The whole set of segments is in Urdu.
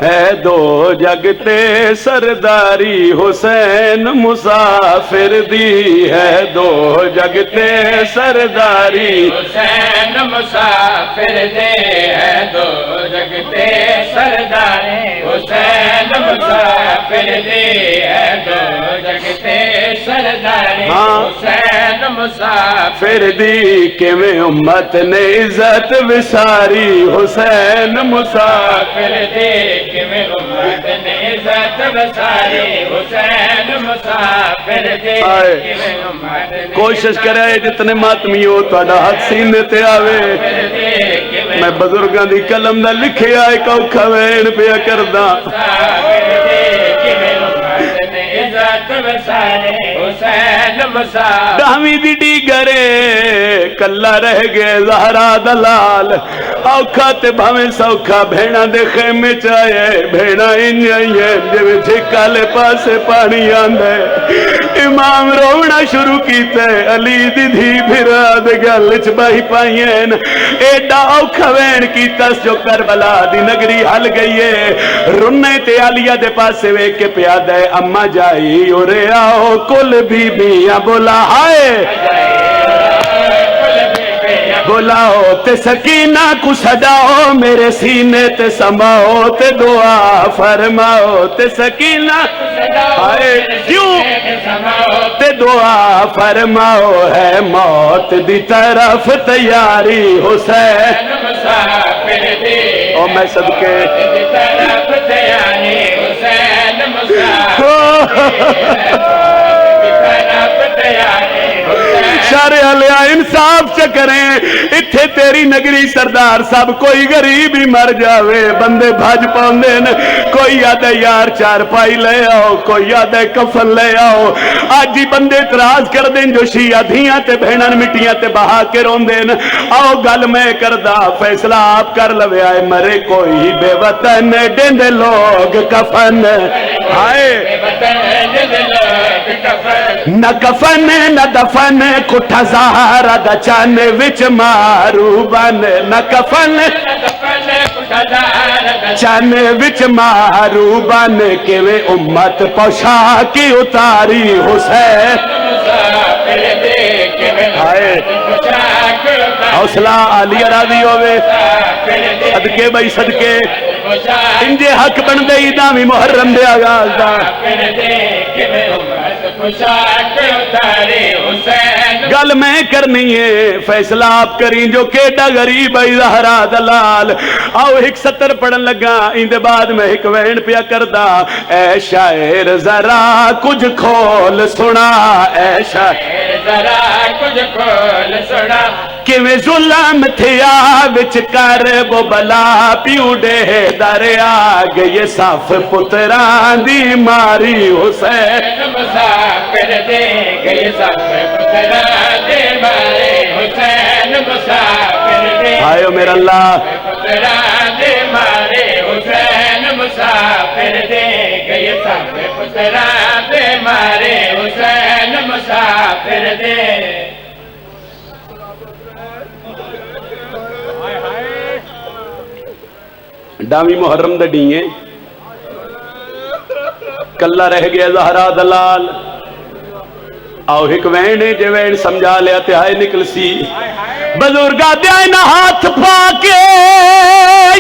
ہے دو جگتے سرداری حسین مسافر دی ہے دو جگتے سرداری حسین مسافر دے ہے دو جگتے سرداری حسین مسافر دے ہے دو جگتے سرداری حسین مسافر دی کہ میں امت نے عزت وساری حسین مسافر دے کہ میں امت نے عزت وساری حسین مسافر دے کہ میں امت نے کوشش کرے جتنے ماتمی ہو تہاڈا ہاتھ سینے تے آوے میں بزرگاں دی قلم دا لکھیا ایک اوکھا وین پیا کردا دہویں دی ڈیگرے کلا رہ گئے زہرا دلال اوکھا تے بھاویں سوکھا بھیڑا دے خیمے چاہے بھیڑا انجائیے جو جھکا لے پاسے پانی آندے امام رونا شروع کیتے علی دی دھی بھرا دے گلچ باہی پائین ایڈا اوکھا وین کیتا جو کربلا دی نگری حل گئیے رنے تے علیہ دے پاسے وے کے پیادہ اما جائی اورے آؤ کل بی بیاں بولا ہائے بلاؤ تے سکینہ کو سجاؤ میرے سینے تے سماؤ تے دعا فرماؤ تے سکینہ ہائے کیوں تے دعا فرماؤ ہے موت دی طرف تیاری حسین مسافر دی او میں صدقے دی طرف تیاری حسین شارع علیہ انصاف چکریں اتھے تیری نگری سردار صاحب کوئی غریب ہی مر جاوے بندے بھاج پاؤندے ن کوئی یادہ یار چار پائی لے آؤ کوئی یادہ کفن لے آؤ آج ہی بندے اعتراض کر دیں جو شیعہ دھیاں تے بہنن مٹیاں تے بہا کے رون دیں آؤ گل میں کردہ فیصلہ آپ کر لوے آئے مرے کوئی بے وطن ڈیندے لوگ کفن آئے نہ کفن نہ دفن کٹھا زہارا دا چانے وچ مارو بن نہ کفن چانے وچ مارو بن کہ وہ امت پوشا کی اتاری حسین حوصلہ علی راضی ہوئے صدقے بھائی صدقے انجے حق بن دئی دامی محرم دے آغاز دا گل میں کرنی ہے فیصلہ آپ کریں جو کیڈا غریب ہے زہرا دلال آؤ ایک ستر پڑھن لگا اندے بعد میں ایک وین پیا کردا اے شاعر ذرا کچھ کھول سنا اے شاعر ذرا کچھ کھول سنا کہ میں ظلم تھیا وچ کر وہ بلا پیو دے دریا گئے صاف پتران دی ماری حسین مسافر دے گئے صاف پتران دی ماری حسین مسافر دے آئیو میرا اللہ پتران دی ماری حسین مسافر دے گئے صاف پتران دی ماری حسین مسافر دے ڈامی محرم دے ڈیئے کلہ رہ گیا زہرا دلال آؤ ایک وینے جو وین سمجھا لیا تہائی نکل سی بزرگا دیائے نہ ہاتھ پاکے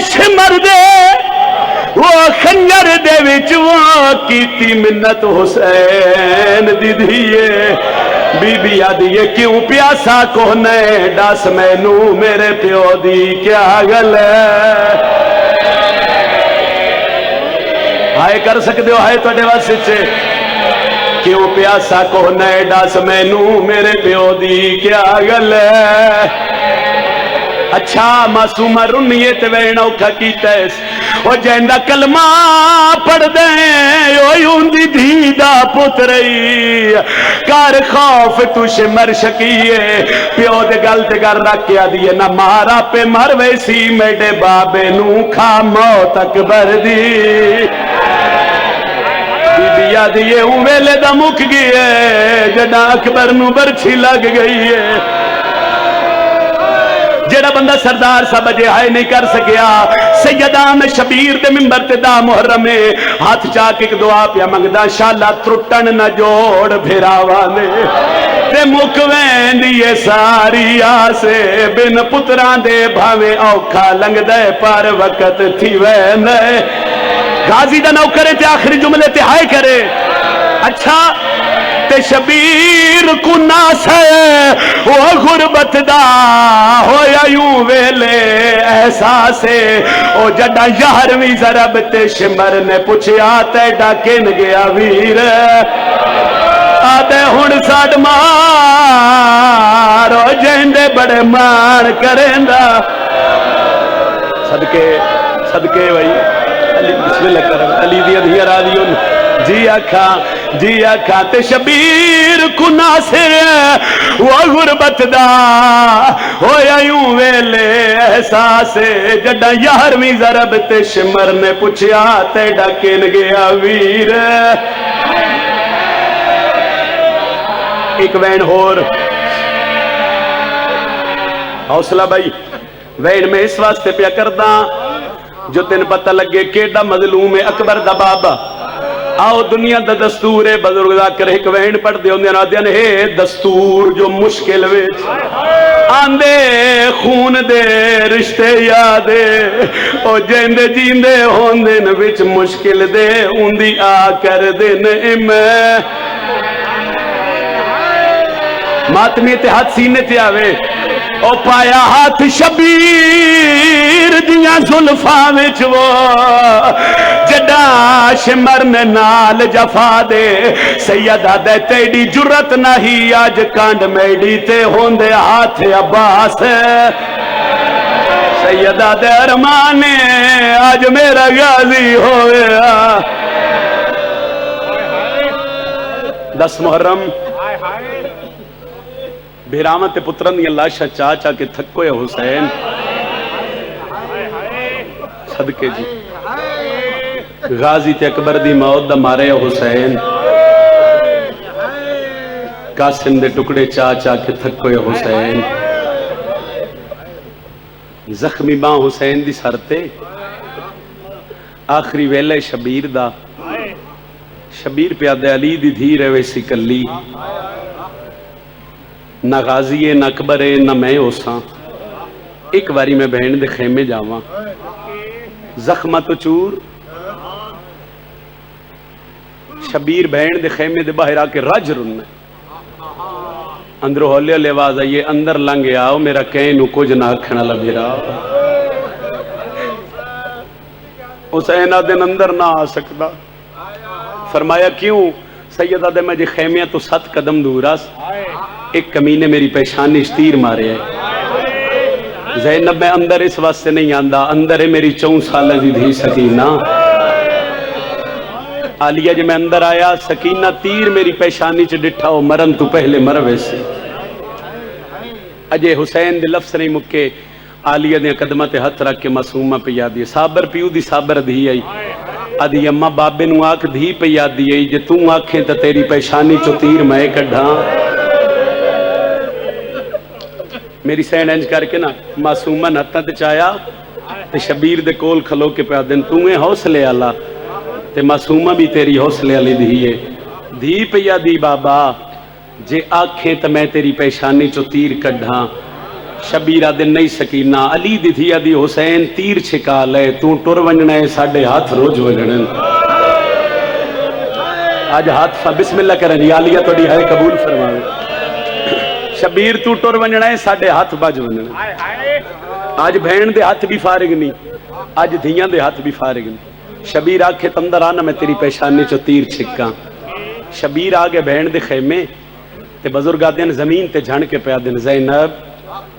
شمر دے وہ خنجر دے وچ وہ کیتی منت حسین دی دیئے بی بی آدھیے کیوں پیاسا کونے ڈاس میں نو میرے پیو دی کیا گل ہے ہائے کر سکتے ہو ہائے توڑے واسے چھے کیوں پیاسا کو نئے ڈاس میں نو میرے پیو دی کیا گل ہے اچھا معصومہ رنیے تے وین اوکھا کیتا ہے او جیندا کلمہ پڑھ دیں اوئی ہوندی دھی دا پترئی کار خوف تو شمر شکیے پیو دے گل تے گر رکھ کے آدیے نہ مارا پہ مر ویسی میڈے بابے نو کھا موت اکبر دی بیا دیئے ہوں ویلے دا مک گئے جڑا اکبر نو برچھی لگ گئی ہے جڑا بندہ سردار سا بجے ہائے نہیں کر سکیا سیدان شبیر دے ممبر تے دا محرم ہاتھ چاک ایک دعا پیا منگدا شالا ترٹن نہ جوڑ بھراوانے تے مکوین دیئے ساری آسے بن پتران دے بھاوے اوکھا لنگ دے پر وقت تھی وین دے غازی دا نوکرے تے آخری جملے تے ہائے کرے اچھا تے شبیر کو ناس ہے وہ غربت دا ہویا یوں ویلے احساسے او جڈا یارویں ضرب تے شمر نے پوچھیا تے ڈاکن گیا ویر آدھے ہن ساڈ مارو جہندے بڑے مان کریں دا صدقے وہی علی بسم اللہ کرم علی دی ادھیا راضیون جی آکھا تے شبیر کو ناصر وہ غربت دا ہویا یوں ویلے احساس جڈا یارویں ضرب تے شمر نے پوچھیا تے ڈاکن گیا ویر ایک وین ہور حوصلہ بھائی وین میں اس واسطے پیا کرداں جو تین پتہ لگے کیڑا مظلوم ہے اکبر دا بابا آؤ دنیا دا دستور ہے بزرگ دا کر ایک وین پڑھ دے ہوندے نادیاں ہے دستور جو مشکل وچ آندے خون دے رشتے یادے او جیندے جیندے ہوندے ن وچ مشکل دے اوندی آ کر دن میں ماتمی تے ہاتھ سینے تے آوے او پایا ہاتھ شبیر دیاں زلفاں وچ وہ جڈا شمر نے نال جفا دے سیدہ دے تیڑی جرت نہیں آج کانڈ میڈی تے ہوندے ہاتھ عباس سیدہ دے ارمانے آج میرا غازی ہویا 10 محرم بھیرامت پترن دی اللہ شاہ چاچا کے تھکو یا حسین صدقے جی غازی تے اکبر دی موت دا مارے یا حسین قاسم دے ٹکڑے چاچا کے تھکو یا حسین زخمی باں حسین دی سرتے آخری ویلے شبیر دا شبیر پیادے علی دی دھیرے ویسی کلی نہ غازی ہے نہ اکبر ہے نہ میں ہوساں ایک باری میں بہن دے خیمے جاواں زخمہ تو چور شبیر بہن دے خیمے دے باہر آکے رج رن اندرو ہولے ہولے آواز آئیے اندر لنگے آؤ میرا کہنو کچھ نہ کھنا لبھیرا حسین دن اندر نہ آ سکتا فرمایا کیوں سیدہ دے میں جے خیمیاں تو 7 قدم دوراس ایک کمینے میری پیشانی تیر مارے ہے زینب میں اندر اس واسطے نہیں آندہ اندر ہے میری 4 سالہ دی دھی سکینہ آلیہ جے میں اندر آیا سکینہ تیر میری پیشانی چ ڈٹھا ہو مرن تو پہلے مروے سے اجے حسین دے لفظ نہیں مکے آلیہ دے قدمہ تے ہتھ رکھ کے معصومہ پہ یادی صابر پیو دی صابر دھی آئی آدھی اممہ بابے نو آکھ دھی پہ یادی آئی جے توں آکھیں تا تیری پیشانی چو تیر میں کڈھاں میری سین انج کر کے نا معصومہ نتاں تے چایا تے شبیر دے کول کھلو کے پہ دن توں حوصلے آلا تے معصومہ بھی تیری حوصلے آلی دھیئے دھی پہ یادی بابا جے آکھیں تا میں تیری پیشانی چو تیر کڈھاں شبیرہ دن نہیں سکینہ علی دی تھی آدھی حسین تیر چھکا لے توں ٹر ونجنے ساڑھے ہاتھ روج ونجنے آج ہاتھ بسم اللہ کریں یا علیہ تو ڈی ہے قبول فرمائے شبیر تو ٹر ونجنے ساڑھے ہاتھ باج ونجنے آج بہن دے ہاتھ بھی فارغ نہیں آج دھیاں دے ہاتھ بھی فارغ نہیں شبیر آکھے تندر آنا میں تیری پیشانی چو تیر چھکا شبیر آگے بہن دے خیمے تے بزرگا دین زمین تے جھن کے پیا دن زینب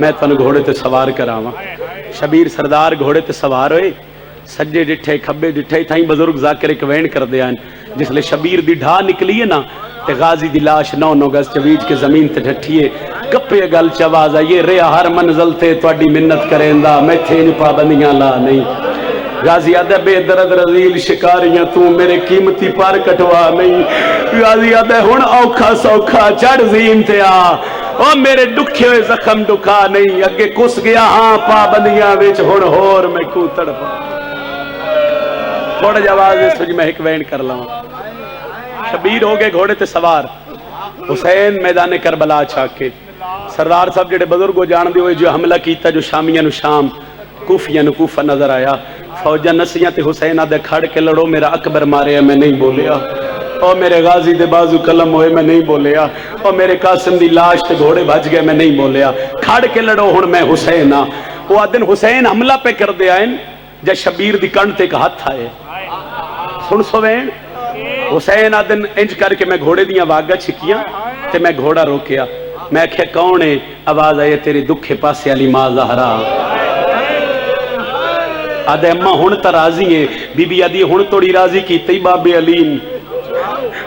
میں تنوں گھوڑے تے سوار کراواں۔ شبیر سردار گھوڑے تے سوار ہوئے، سجے ڈٹھے کھبے ڈٹھے تھائیں بزرگ ذاکر ایک وین کر دیا جس لئے شبیر دی ڈھا نکلی ہے نا تے غازی دی لاش 9 گز چویج کے زمین تے ڈھٹھیے گپے گل چواز آئیے ریا ہر منزل تے تواڈی منت کریندا میں تھے نہیں پابندیاں لا نہیں۔ غازی آدھے بے درد رزیل شکاریاں تو میرے قیمتی پار کٹوا نہیں۔ غازی آدھے ہن اوکھا سوکھا چڑھ زین تے آ او میرے دکھے ہوئے زخم دکھا نہیں، اگے کس گیا ہاں پابندیاں وچ ہن ہور میں کو تڑپا۔ تھوڑا جواز اس وجہ میں ایک وین کر لاؤں۔ شبیر ہو گئے گھوڑے تے سوار، حسین میدان کربلا چھاکے سردار صاحب جڑے بزرگوں جان دی ہوئے جو حملہ کیتا جو شامیاں نو شام کوفیاں نو کوفہ نظر آیا، فوجہ نسیاں تے حسین آدھے کھڑ کے لڑو میرا اکبر مارے میں نہیں بولیا، او میرے غازی دے بازو قلم ہوئے میں نہیں بولیا، او میرے قاسم دی لاش تے گھوڑے بھج گئے میں نہیں بولیا، کھڑ کے لڑو ہن میں حسین ہاں۔ وہ آدھن حسین حملہ پہ کر دے آئیں جا شبیر دی کنٹ تے کا ہاتھ آئے سن سوین حسین آدن انج کر کے میں گھوڑے دیاں واگا چھکیاں تے میں گھوڑا روکیا، میں کہا کون ہے؟ آواز آئے تیرے دکھے پاسے علی ماں زہرا۔ آدھے اممہ ہن تا راضی ہیں، بی بی آدھی ہن توڑی راضی کیتی باب علی،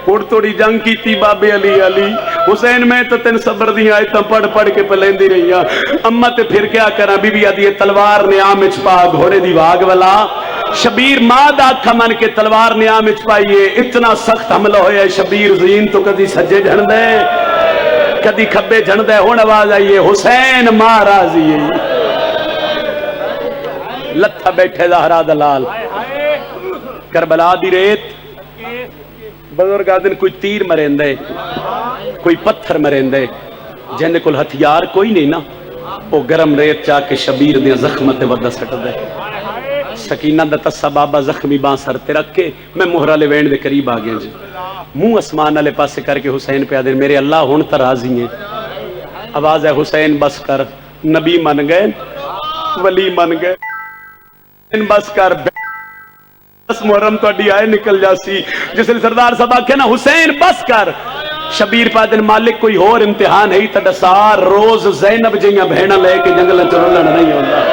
ہن توڑی جنگ کیتی باب علی علی حسین میں تو تین صبر دی آیتاں پڑھ پڑھ کے پلیندی رہی ہیں، اممہ تے پھر کیا کرا؟ بی بی آدھی تلوار نے آمچ پا گھوڑے دی واگ والا شبیر ماں دا کھمن کے تلوار نے آمچ پائیے، اتنا سخت حملہ ہویا ہے شبیر زین تو کدی سجے جھڑ دے کدی کھبے جھڑ دے، ہون آواز آئیے حسین ماں راضی ہے۔ لتھا بیٹھے زہرا دلال کربلا دی ریت بزرگ آدن کوئی تیر مرین دے کوئی پتھر مرین دے جہنے کل ہتھیار کوئی نہیں نا، وہ گرم ریت چاہ کے شبیر دیا زخمت ودہ سٹ دے۔ سکینہ دا تسا بابا زخمی بان سر تے رکھ کے میں مہرہ لے وین دے قریب آگئے جی، منہ اسمان علیہ پاسے کر کے حسین پہ آدھے میرے اللہ ہون تا راضی ہیں۔ آواز ہے حسین بس کر، نبی من گئے ولی من گئے، بس کر بس محرم تو اڈی آئے نکل جاسی۔ جس نے سردار صاحب آکھے نا حسین بس کر، شبیر پا دن مالک کوئی اور امتحان ہے تا دسار روز زینب جیاں بہنہ لے کے جنگل چرولن نہیں ہوتا۔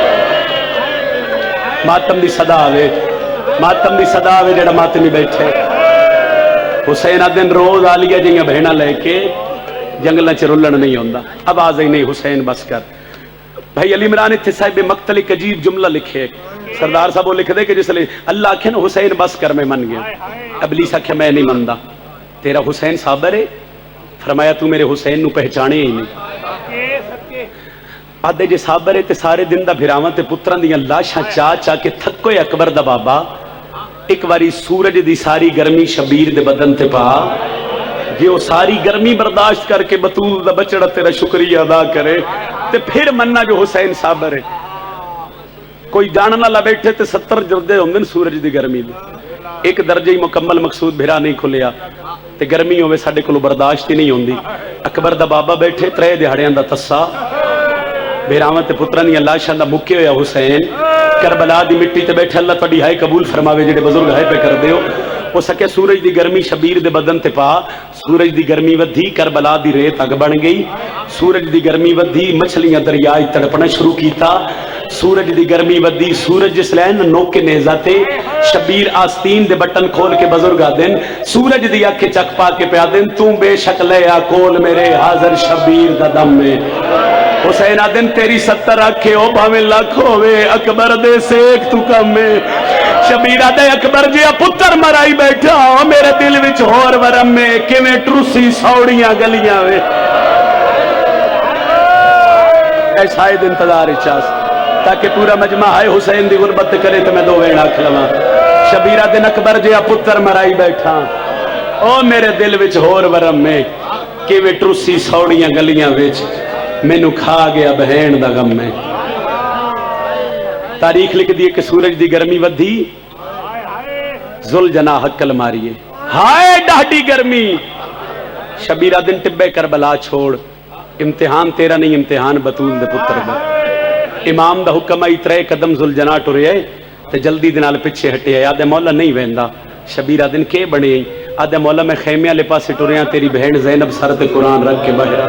ماتم دی صدا آوے، ماتم دی صدا آوے جڑا ماتمی بیٹھے، حسین دن روز آلیہ جیاں بہنہ لے کے جنگل چرولن نہیں ہوتا۔ اب آزائی نہیں حسین بس کر۔ بھائی علی عمران اتھے صاحب مقتل ایک عجیب جملہ لکھے، سردار صاحب وہ لکھ دے کہ جس لئے اللہ آکھے نا حسین بس کر میں من گیا، ابلیس آکھے میں نہیں مندہ، تیرا حسین صابر ہے؟ فرمایا تو میرے حسین نو پہچانے ہی نہیں۔ آدھے جے صابر ہے تے سارے دن دا بھراوان تے پتران دیاں لاشاں چاہ کے تھکوئے اکبر دا بابا ایک واری سورج دی ساری گرمی شبیر دے بدن تے پا یہ وہ ساری گرمی برداشت کر کے بطول دا بچڑا تیرا شکریہ ادا کرے تے پھر مننا جو حسین صابر ہے۔ کوئی جاننا لا بیٹھے تے 70 جردے ہوندن سورج دی گرمی دے، ایک درجہ ہی مکمل مقصود بھرا نہیں کھلیا تے گرمی ہوئے ساڑھے کلو برداشت ہی نہیں ہوندی۔ اکبر دا بابا بیٹھے 3 دہاڑیاں دا تسا بھیراوان تے پترانی اللہ شاندہ مکے ہویا حسین کربلا دی مٹی تے بیٹھے اللہ تڑی ہائے قبول فرماوے جڑے بزرگ ہائے پہ کر دیو۔ وہ سکے سورج دی گرمی شبیر دے بدن تے پا، سورج دی گرمی ودھی کربلا دی ریت اگ بن گئی، سورج دی گرمی ودھی مچھلیاں دریائی تڑپنا شروع کیتا، سورج دی گرمی ودھی سورج جس لین نوکے نیزاتے شبیر آستین دے بٹن کھول کے بزرگ آدن سورج دی آنکھیں چک پا کے پہ آدن تم بے شک لے آکول میرے حاضر شبیر دا دم میں۔ حسین آدن تیری 70 آنکھیں ہو بھامیں لاکھ ہوئے اکبر دے سیک تو کم میں۔ شبیر آدھے اکبر جی پتر مرائی بیٹھا ہو میرے دل وچ ہور ورم میں کیویں ٹروسی سوڑیاں گلیاں وے۔ اے شاید انتظار اچھاس تاکہ پورا مجمع ہے حسین دی غربت کرے تو میں دو وین آکھ لواں۔ شبیرہ دن اکبر جی پتر مرائی بیٹھا او میرے دل وچ ہور ورم میں کیویں ٹروسی سوڑیاں گلیاں وچ میں نو کھا گیا بہین دا غم میں۔ تاریخ لکھ دیئے کہ سورج دی گرمی ودھی ذل جناح حقل ماریے ہائے ڈاڑی گرمی۔ شبیرہ دن ٹبے کربلا چھوڑ امتحان تیرا نہیں امتحان بطول دے پتر دا۔ امام دا حکم آئی 3 قدم ذل جناح ٹرے تے جلدی دنال پچھے ہٹے آدھے مولا نہیں ویندہ۔ شبیرہ دن کے بڑے آدھے مولا میں خیمیہ لے پاسے ٹریاں تیری بہن زینب سر تے قرآن رکھ کے بہرہ۔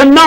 9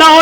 9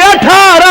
18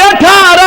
18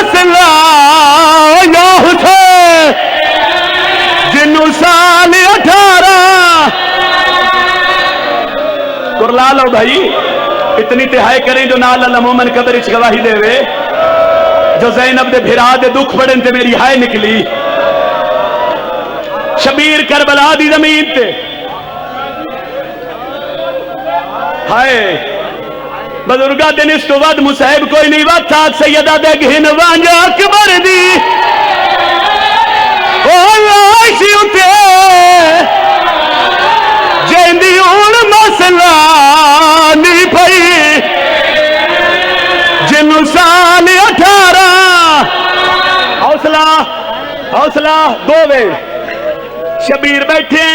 مسئلہ یا حسین جنو سال 18 کرلا لو بھائی اتنی تہائی کریں جو نال اللہ مومن قبر اچ گواہی دے وے جو زینب دے بھرا دے دکھ بڑن تے میری ہائے نکلی شبیر کربلا دی زمین تے ہائے بزرگاں دن اس تو ود مصیب کوئی نہیں وقت تھا سیدہ دے گھن وانجا اکبر دی او لاشی اتے جیندی اون مسئلہ نہیں پئی جنو سال 18 حوصلہ حوصلہ دو وے شبیر بیٹھیں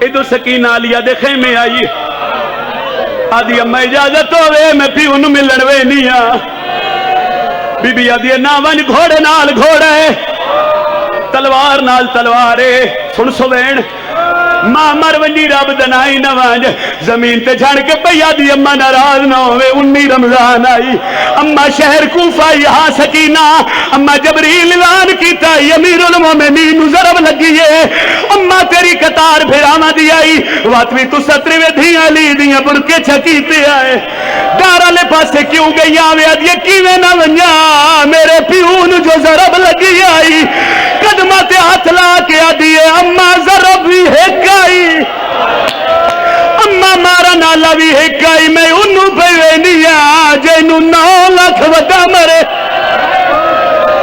ادھر سکینہ علیہ دے خیمے آئی آدھی اما اجازت ہوئے میں پیو نو ملن وے نیا بی بی آدھی نا ونج گھوڑے نال گھوڑے تلوار نال تلوارے سن سوین ماں مر ونجی رب دنائی نوانج زمین تے جھڑ کے پیا دی اما ناراض نہ ہوئے 19 رمضان آئی اما شہر کوفہ یہاں سکینہ اما جبریل اعلان کیتا امیر المومنین ضرب لگی ہے اما تیری قطار پھراواں دی آئی واتوی تو 17 دھیاں علی دیاں برکے چھکیتے آئے دار والے پاسے کیوں گئی آوے ادی کیویں نہ ونجا میرے پیو نو جو ضرب لگی آئی قدمہ تے ہاتھ لا کے آدھی اما ضرب بھی ہے اما مارا نالا بھی ہکائی میں انہوں پہ وینیا جنہوں 9 لاکھ ودا مرے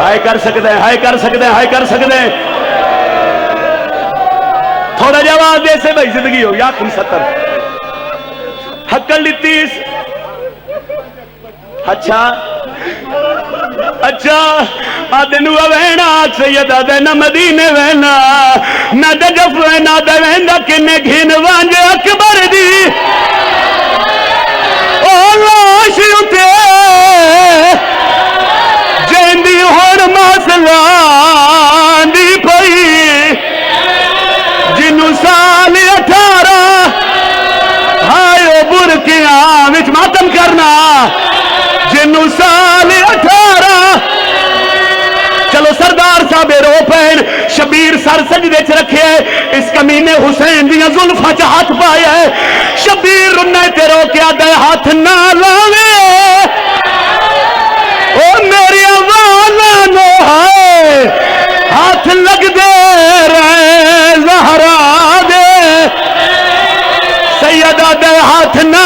ہائے کر سکتے ہیں ہائے کر سکتے ہیں ہائے کر سکتے ہیں تھوڑا جواب دے سے بھائی زندگی ہو یا کم 70 حقل لیتیس اچھا آدنو وینا سیدہ دے نہ مدینے وینا نہ دجف وینا دے وینا کنے گھن وانج اکبر دی او لاش اتے جیندی ہون ماسلان دی پئی جنو سال 18 ہائے برکیاں وچ ماتم کرنا جنو سال 18 چلو سردار صاحب رو پین شبیر سر سجدے چ رکھے اس کمینے حسین دیاں زلفاں چ ہاتھ پایا ہے شبیر رنے تے رو کے آدھے ہاتھ نہ لاوے او میری والا نو ہے ہاتھ لگ دے رہے زہرا دے سیدہ دے ہاتھ نہ